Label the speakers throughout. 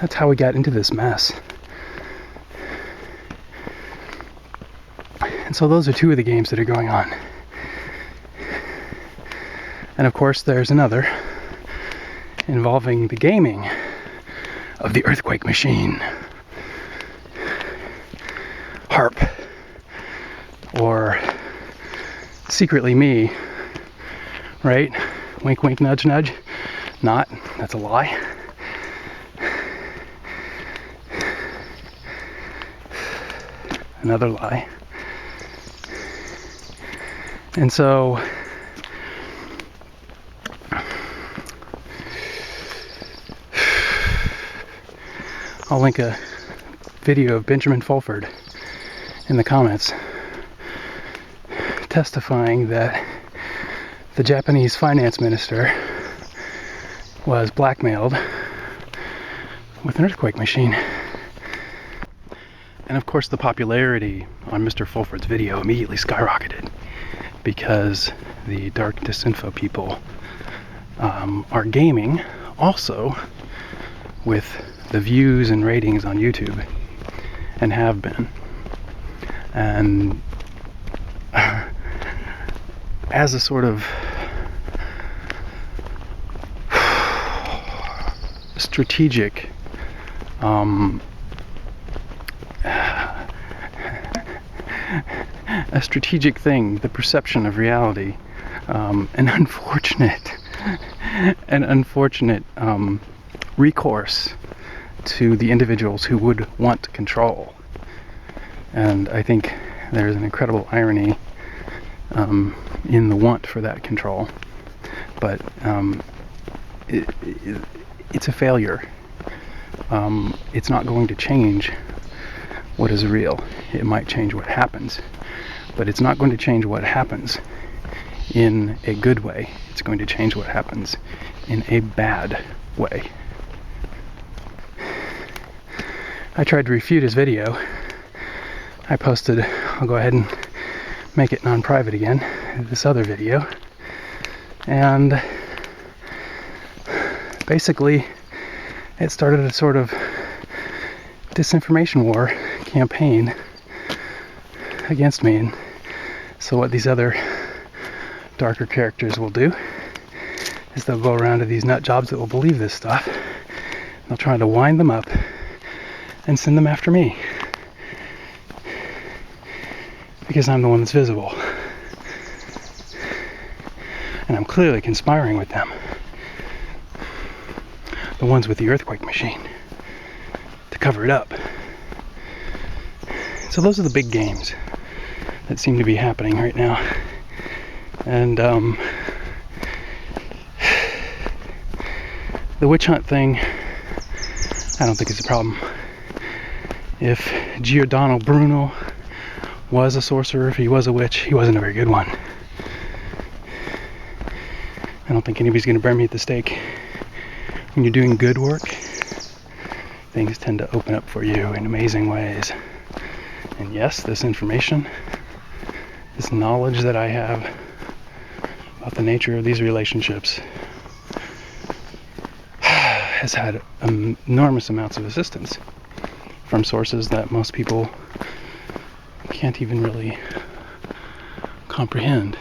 Speaker 1: That's how we got into this mess. And so those are two of the games that are going on. And of course there's another involving the gaming of the earthquake machine. HARP. Or secretly me. Right? Wink, wink, nudge, nudge. Not. That's a lie. Another lie. And so I'll link a video of Benjamin Fulford in the comments testifying that the Japanese finance minister was blackmailed with an earthquake machine. And of course the popularity on Mr. Fulford's video immediately skyrocketed because the dark disinfo people are gaming also with the views and ratings on YouTube, and have been. And as a sort of strategic thing, the perception of reality, an unfortunate recourse to the individuals who would want control. And I think there's an incredible irony in the want for that control, but it's a failure. It's not going to change what is real. It might change what happens, but it's not going to change what happens in a good way. It's going to change what happens in a bad way. I tried to refute his video. I posted, I'll go ahead and make it non-private again, this other video. And basically, it started a sort of disinformation war campaign against me. And so what these other darker characters will do is they'll go around to these nut jobs that will believe this stuff. They'll try to wind them up and send them after me, because I'm the one that's visible. And I'm clearly conspiring with them, the ones with the earthquake machine, to cover it up. So those are the big games that seem to be happening right now. And the witch hunt thing, I don't think it's a problem. If Giordano Bruno was a sorcerer, if he was a witch, he wasn't a very good one. I don't think anybody's going to burn me at the stake. When you're doing good work, things tend to open up for you in amazing ways. And yes, this information, this knowledge that I have about the nature of these relationships has had enormous amounts of assistance from sources that most people can't even really comprehend.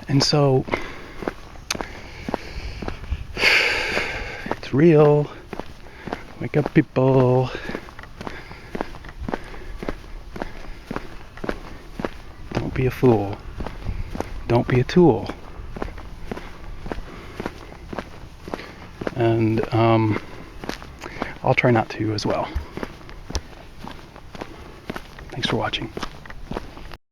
Speaker 1: And so it's real. Wake up, people. Don't be a fool. Don't be a tool. And I'll try not to as well. Thanks for watching.